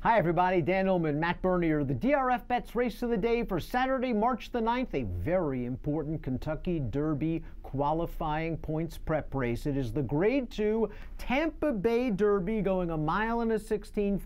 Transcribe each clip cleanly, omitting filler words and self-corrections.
Hi everybody, Dan Illman, Matt Bernier, the DRFBets race of the day for Saturday, March the 9th, a very important Kentucky Derby qualifying points prep race. It is the Grade 2 Tampa Bay Derby going 1 1/16.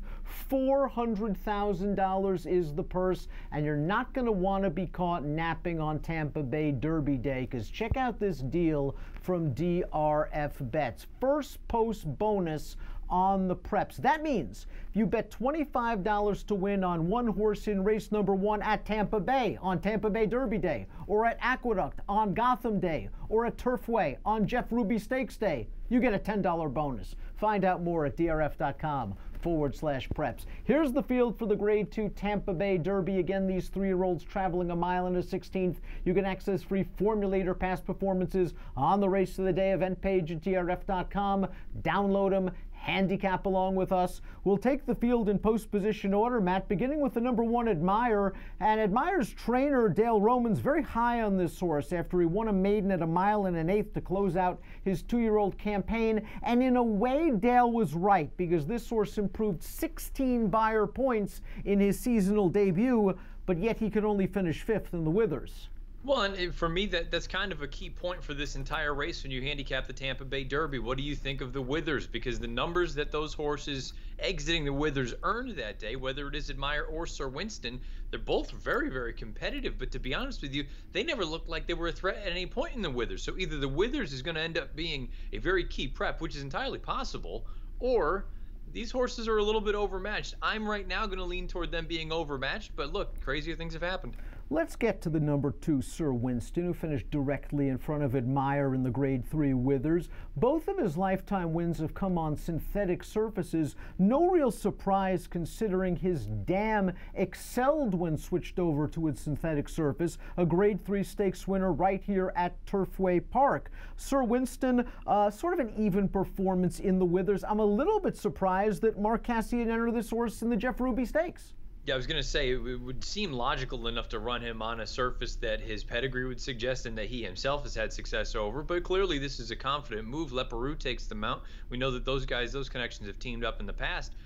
$400,000 is the purse, and you're not going to want to be caught napping on Tampa Bay Derby Day, because check out this deal from DRFBets. First post bonus on the preps. That means if you bet $25 to win on one horse in race number 1 at Tampa Bay on Tampa Bay Derby Day, or at Aqueduct on Gotham Day, or at Turfway on Jeff Ruby Stakes Day, you get a $10 bonus. Find out more at drf.com/preps. Here's the field for the Grade 2 Tampa Bay Derby. Again, these 3-year-olds traveling 1 1/16. You can access free formulator past performances on the race of the day event page at drf.com. Download them. Handicap along with us. We'll take the field in post position order, Matt, beginning with the number 1 Admire. And Admire's trainer, Dale Roman's very high on this horse after he won a maiden at 1 1/8 to close out his 2-year-old campaign. And in a way, Dale was right, because this horse improved 16 buyer points in his seasonal debut, but yet he could only finish 5th in the Withers. Well, and for me, that's kind of a key point for this entire race when you handicap the Tampa Bay Derby. What do you think of the Withers? Because the numbers that those horses exiting the Withers earned that day, whether it is Admire or Sir Winston, they're both very, very competitive. But to be honest with you, they never looked like they were a threat at any point in the Withers. So either the Withers is going to end up being a very key prep, which is entirely possible, or these horses are a little bit overmatched. I'm right now going to lean toward them being overmatched, but look, crazier things have happened. Let's get to the number 2, Sir Winston, who finished directly in front of Admire in the Grade 3 Withers. Both of his lifetime wins have come on synthetic surfaces. No real surprise, considering his dam excelled when switched over to its synthetic surface. A Grade 3 stakes winner right here at Turfway Park. Sir Winston, sort of an even performance in the Withers. I'm a little bit surprised that Mark Cassian entered this horse in the Jeff Ruby Stakes. Yeah, I was going to say, it would seem logical enough to run him on a surface that his pedigree would suggest and that he himself has had success over. But clearly this is a confident move. Leparoux takes the mount. We know that those guys, those connections have teamed up in the past.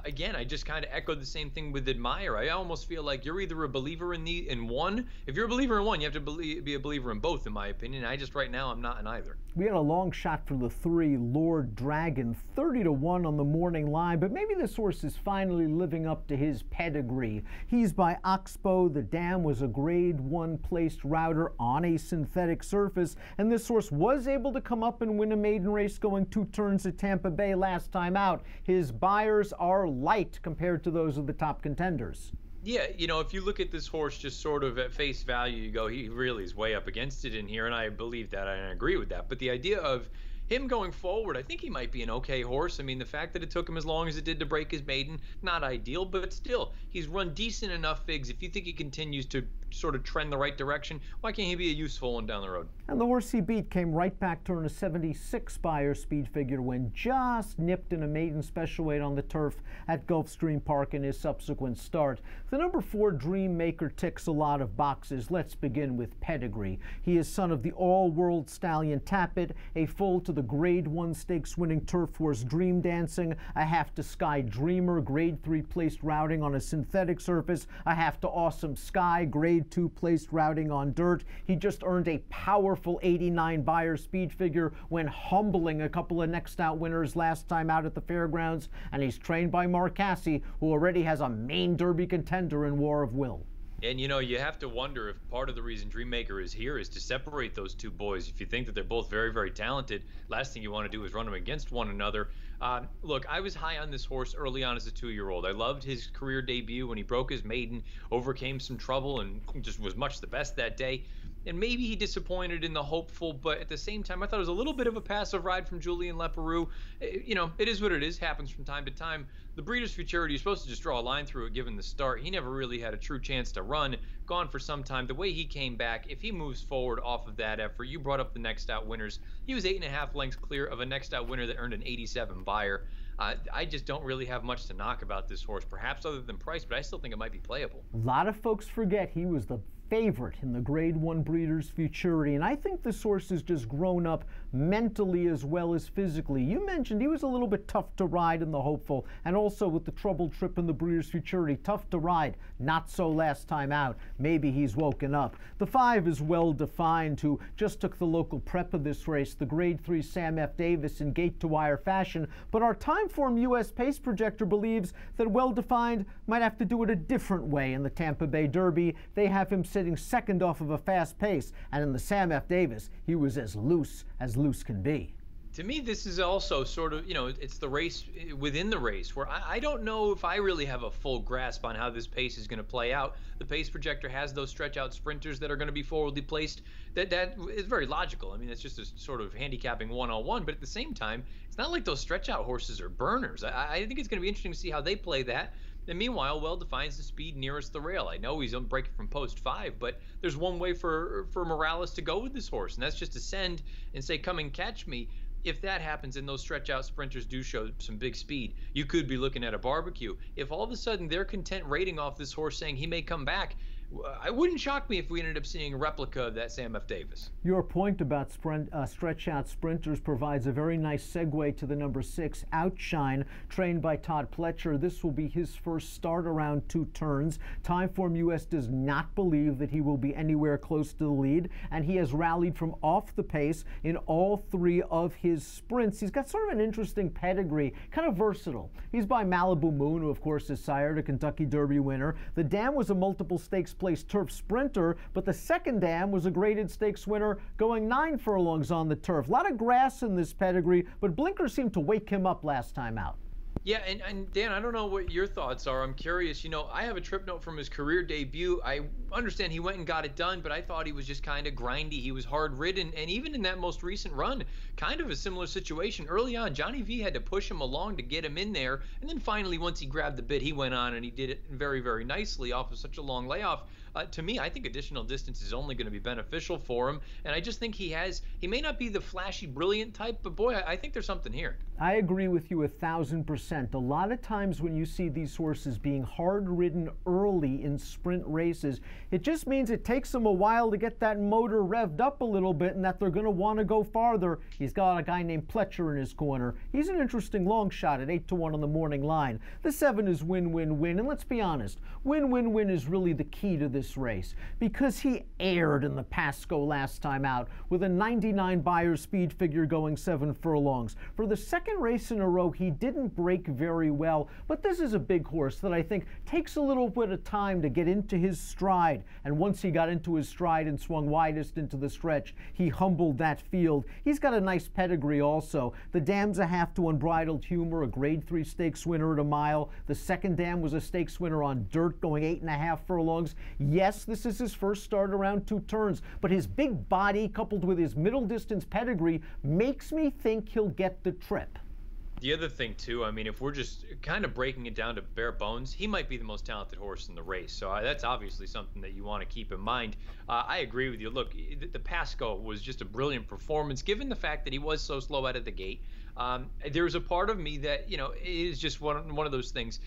Again, I just kind of echoed the same thing with Admire. I almost feel like you're either a believer in one. If you're a believer in one, you have to be a believer in both, in my opinion. Right now, I'm not in either. We had a long shot for the 3, Lord Dragon, 30-1 on the morning line, but maybe this horse is finally living up to his pedigree. He's by Oxbow. The dam was a Grade 1 placed router on a synthetic surface, and this horse was able to come up and win a maiden race going 2 turns at Tampa Bay last time out. His buyers are light compared to those of the top contenders. Yeah, you know, if you look at this horse just sort of at face value, you go, he really is way up against it in here, and I believe that, and I agree with that. But the idea of him going forward, I think he might be an okay horse. I mean, the fact that it took him as long as it did to break his maiden, not ideal, but still, he's run decent enough figs. If you think he continues to sort of trend the right direction, why can't he be a useful one down the road? And the horse he beat came right back to earn a 76 buyer speed figure when just nipped in a maiden special weight on the turf at Gulfstream Park in his subsequent start. The number 4 Dream Maker ticks a lot of boxes. Let's begin with pedigree. He is son of the all-world stallion Tappet, a foal to the Grade 1 stakes winning turf horse Dream Dancing, a half to Sky Dreamer, Grade 3 placed routing on a synthetic surface, a half to Awesome Sky, Grade 2 placed routing on dirt. He just earned a powerful 89 buyer speed figure when humbling a couple of next out winners last time out at the fairgrounds, and he's trained by Mark Cassie, who already has a main Derby contender in War of Will. And, you know, you have to wonder if part of the reason Dreammaker is here is to separate those two boys. If you think that they're both very, very talented, last thing you want to do is run them against one another. Look, I was high on this horse early on as a 2-year-old. I loved his career debut when he broke his maiden, overcame some trouble, and just was much the best that day. And maybe he disappointed in the hopeful, but at the same time, I thought it was a little bit of a passive ride from Julian Leparoux. You know, it is what it is, happens from time to time. The Breeders' Futurity, you're supposed to just draw a line through it given the start. He never really had a true chance to run, gone for some time. The way he came back, if he moves forward off of that effort, you brought up the next out winners. He was 8.5 lengths clear of a next out winner that earned an 87 buyer. I just don't really have much to knock about this horse, perhaps other than price, but I still think it might be playable. A lot of folks forget he was the favorite in the Grade 1 Breeders' Futurity, and I think this horse has just grown up mentally as well as physically. You mentioned he was a little bit tough to ride in the Hopeful, and also with the troubled trip in the Breeders' Futurity. Tough to ride, not so last time out. Maybe he's woken up. The 5 is Well Defined, who just took the local prep of this race, the Grade 3 Sam F. Davis, in gate-to-wire fashion, but our Timeform U.S. pace projector believes that Well Defined might have to do it a different way in the Tampa Bay Derby. They have him sitting second off of a fast pace, and in the Sam F. Davis, he was as loose can be. To me, this is also sort of, it's the race within the race where I don't know if I really have a full grasp on how this pace is going to play out. The pace projector has those stretch out sprinters that are going to be forwardly placed. That is very logical. I mean, it's just a sort of handicapping 101, but at the same time, it's not like those stretch out horses are burners. I think it's going to be interesting to see how they play that. And meanwhile, Well Defined's the speed nearest the rail. I know he's breaking from post 5, but there's one way for Morales to go with this horse, and that's just to send and say, come and catch me. If that happens and those stretch out sprinters do show some big speed, you could be looking at a barbecue. If all of a sudden they're content rating off this horse saying he may come back, it wouldn't shock me if we ended up seeing a replica of that Sam F. Davis. Your point about stretch-out sprinters provides a very nice segue to the number 6, Outshine, trained by Todd Pletcher. This will be his first start around 2 turns. Timeform US does not believe that he will be anywhere close to the lead, and he has rallied from off the pace in all 3 of his sprints. He's got sort of an interesting pedigree, kind of versatile. He's by Malibu Moon, who of course is sired a Kentucky Derby winner. The Dam was a multiple stakes place turf sprinter, but the second Dam was a graded stakes winner going 9 furlongs on the turf. A lot of grass in this pedigree, but Blinker seemed to wake him up last time out. Yeah, and Dan, I don't know what your thoughts are. I'm curious. I have a trip note from his career debut. I understand he went and got it done, but I thought he was just kind of grindy. He was hard ridden, and even in that most recent run, kind of a similar situation. Early on, Johnny V had to push him along to get him in there, and then finally, once he grabbed the bit, he went on and he did it very, very nicely off of such a long layoff. To me, I think additional distance is only going to be beneficial for him, and I just think he may not be the flashy, brilliant type, but boy, I think there's something here. I agree with you 1,000%. A lot of times when you see these horses being hard-ridden early in sprint races, it just means it takes them a while to get that motor revved up a little bit and that they're going to want to go farther. He's got a guy named Pletcher in his corner. He's an interesting long shot at 8-1 on the morning line. The 7 is Win, Win, Win, and let's be honest, Win, Win, Win is really the key to this race because he aired in the Pasco last time out with a 99 Beyer speed figure going 7 furlongs. For the second race in a row, he didn't break very well, but this is a big horse that I think takes a little bit of time to get into his stride, and once he got into his stride and swung widest into the stretch, he humbled that field. He's got a nice pedigree also. The Dam's a half to Unbridled Humor, a Grade 3 stakes winner at a mile. The second Dam was a stakes winner on dirt going 8.5 furlongs. Yes, this is his first start around 2 turns, but his big body coupled with his middle distance pedigree makes me think he'll get the trip. The other thing, too, I mean, if we're just kind of breaking it down to bare bones, he might be the most talented horse in the race. So that's obviously something that you want to keep in mind. I agree with you. Look, the Pasco was just a brilliant performance, given the fact that he was so slow out of the gate. There's a part of me that, is just one of those things.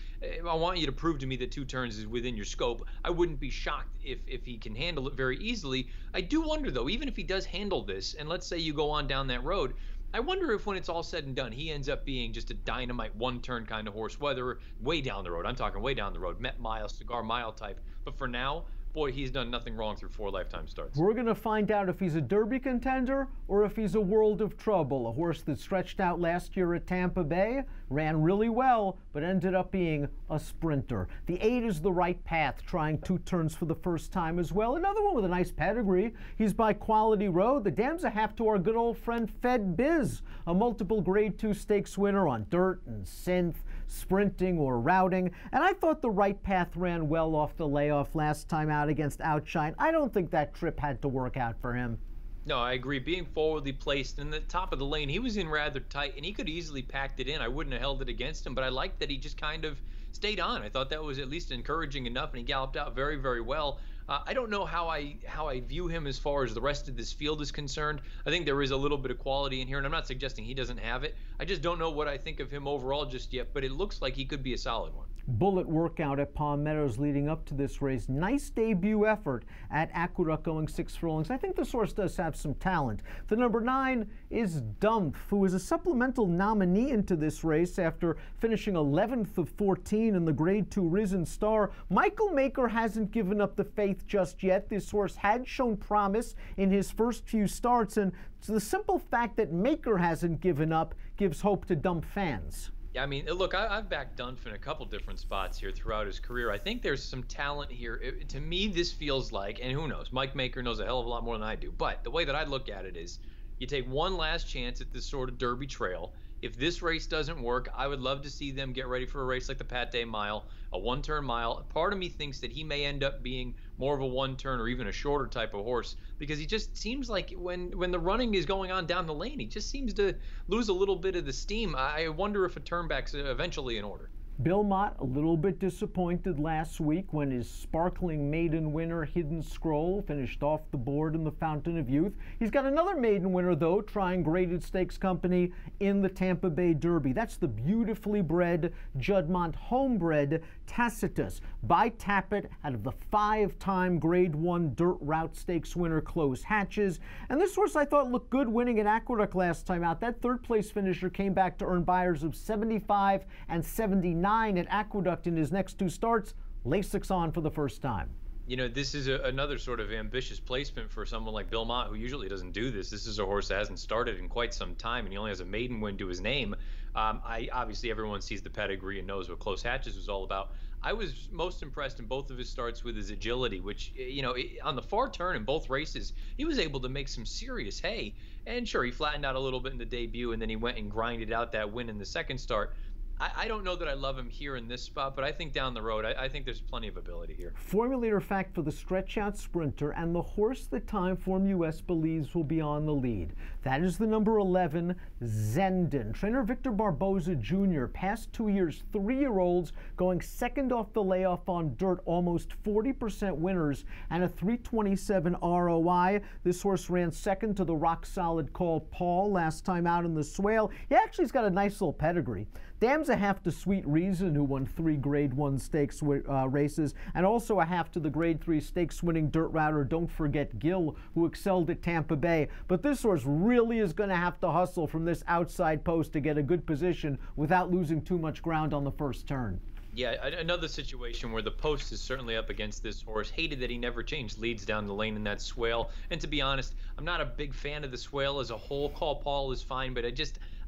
I want you to prove to me that 2 turns is within your scope. I wouldn't be shocked if he can handle it very easily. I do wonder, though, even if he does handle this, and let's say you go on down that road, I wonder if when it's all said and done, he ends up being just a dynamite 1-turn kind of horse, whether way down the road. I'm talking way down the road, Met Mile, Cigar Mile type. But for now, boy, he's done nothing wrong through 4 lifetime starts. We're going to find out if he's a Derby contender or if he's a world of trouble. A horse that stretched out last year at Tampa Bay, ran really well, but ended up being a sprinter. The 8 is The Right Path, trying 2 turns for the first time as well. Another one with a nice pedigree. He's by Quality Road. The Dam's a half to our good old friend Fed Biz, a multiple Grade 2 stakes winner on dirt and synth, sprinting or routing, and I thought The Right Path ran well off the layoff last time out against Outshine. I don't think that trip had to work out for him. No, I agree. Being forwardly placed in the top of the lane, he was in rather tight, and he could easily packed it in. I wouldn't have held it against him, but I liked that he just kind of stayed on. I thought that was at least encouraging enough, and he galloped out very, very well. I don't know how I view him as far as the rest of this field is concerned. I think there is a little bit of quality in here, and I'm not suggesting he doesn't have it. I just don't know what I think of him overall just yet, but it looks like he could be a solid one. bullet workout at Palm Meadows leading up to this race. Nice debut effort at Aqueduct, going 6 furlongs. I think this horse does have some talent. The number 9 is Dumph, who is a supplemental nominee into this race after finishing 11th of 14 in the Grade 2 Risen Star. Michael Maker hasn't given up the faith just yet. This horse had shown promise in his first few starts, and so the simple fact that Maker hasn't given up gives hope to Dumph fans. Yeah, I mean, look, I've backed Dumph in a couple different spots here throughout his career. I think there's some talent here. To me, this feels like, and who knows, Mike Maker knows a hell of a lot more than I do, but the way that I look at it is you take one last chance at this sort of Derby trail. If this race doesn't work, I would love to see them get ready for a race like the Pate Mile, a one-turn mile. Part of me thinks that he may end up being more of a one-turn or even a shorter type of horse, because he just seems like when the running is going on down the lane, he just seems to lose a little bit of the steam. I wonder if a turnback's eventually in order. Bill Mott a little bit disappointed last week when his sparkling maiden winner Hidden Scroll finished off the board in the Fountain of Youth. He's got another maiden winner though, trying Graded Stakes Company in the Tampa Bay Derby. That's the beautifully bred Juddmonte homebred Tacitus by Tappet out of the 5-time Grade 1 Dirt Route Stakes winner Close Hatches. And this horse I thought looked good winning at Aqueduct last time out. That third place finisher came back to earn buyers of 75 and 79 at Aqueduct in his next 2 starts. Lasix on for the first time. You know, this is another sort of ambitious placement for someone like Bill Mott, who usually doesn't do this. This is a horse that hasn't started in quite some time, and he only has a maiden win to his name. Obviously, everyone sees the pedigree and knows what Close Hatches was all about. I was most impressed in both of his starts with his agility, which, you know, on the far turn in both races, he was able to make some serious hay. And sure, he flattened out a little bit in the debut, and then he went and grinded out that win in the second start. I don't know that I love him here in this spot, but I think down the road, I think there's plenty of ability here. Formulator fact for the stretch-out sprinter and the horse that Timeform US believes will be on the lead. That is the number 11, Zendon. Trainer Victor Barboza Jr., past 2 years, 3-year-olds going second off the layoff on dirt, almost 40% winners, and a 327 ROI. This horse ran second to the rock-solid Call Paul last time out in the Swale. He actually's got a nice little pedigree. Dam's a half to Sweet Reason, who won 3 Grade 1 stakes races, and also a half to the Grade 3 stakes winning dirt router Don't Forget Gil, who excelled at Tampa Bay. But this horse really is going to have to hustle from this outside post to get a good position without losing too much ground on the first turn. Yeah, another situation where the post is certainly up against this horse. Hated that he never changed leads down the lane in that Swale. And to be honest, I'm not a big fan of the Swale as a whole. Call Paul is fine, but I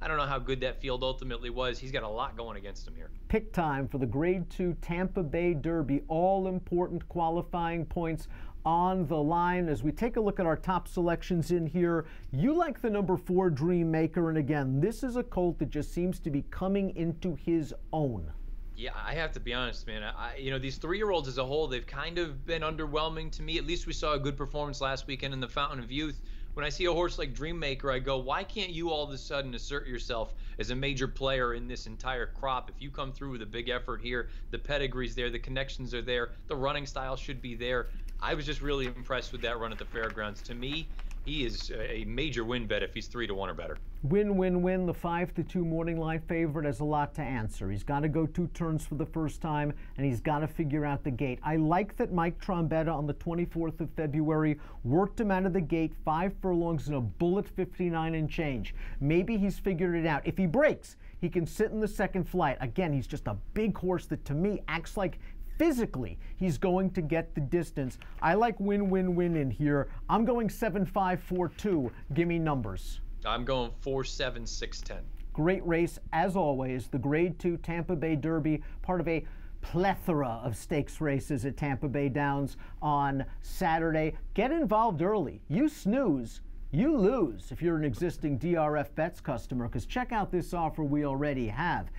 don't know how good that field ultimately was. He's got a lot going against him here. Pick time for the Grade 2 Tampa Bay Derby. All important qualifying points on the line. As we take a look at our top selections in here, you like the number 4 Dream Maker. And again, this is a colt that just seems to be coming into his own. Yeah, I have to be honest, man. You know, these 3-year-olds as a whole, they've kind of been underwhelming to me. At least we saw a good performance last weekend in the Fountain of Youth. When I see a horse like Dream Maker, I go, why can't you all of a sudden assert yourself as a major player in this entire crop? If you come through with a big effort here, the pedigree's there, the connections are there, the running style should be there. I was just really impressed with that run at the fairgrounds. To me, he is a major win bet if he's 3-1 or better. Win, win, win. The 5-2 morning line favorite has a lot to answer. He's got to go 2 turns for the first time, and he's got to figure out the gate. I like that Mike Trombetta on the 24th of February worked him out of the gate, 5 furlongs and a bullet 59 and change. Maybe he's figured it out. If he breaks, he can sit in the second flight. Again, he's just a big horse that to me acts like physically he's going to get the distance. I like win, win, win in here. I'm going 7-5-4-2. Give me numbers. I'm going 4-7-6-10. Great race, as always. The Grade 2 Tampa Bay Derby, part of a plethora of stakes races at Tampa Bay Downs on Saturday. Get involved early. You snooze, you lose if you're an existing DRFBets customer, because check out this offer we already have.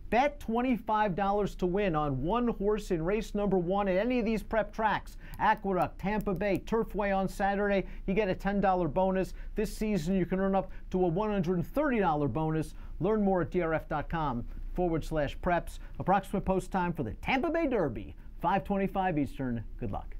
Bet $25 to win on one horse in race number 1 at any of these prep tracks. Aqueduct, Tampa Bay, Turfway on Saturday. You get a $10 bonus. This season you can earn up to a $130 bonus. Learn more at drf.com/preps. Approximate post time for the Tampa Bay Derby, 5:25 Eastern. Good luck.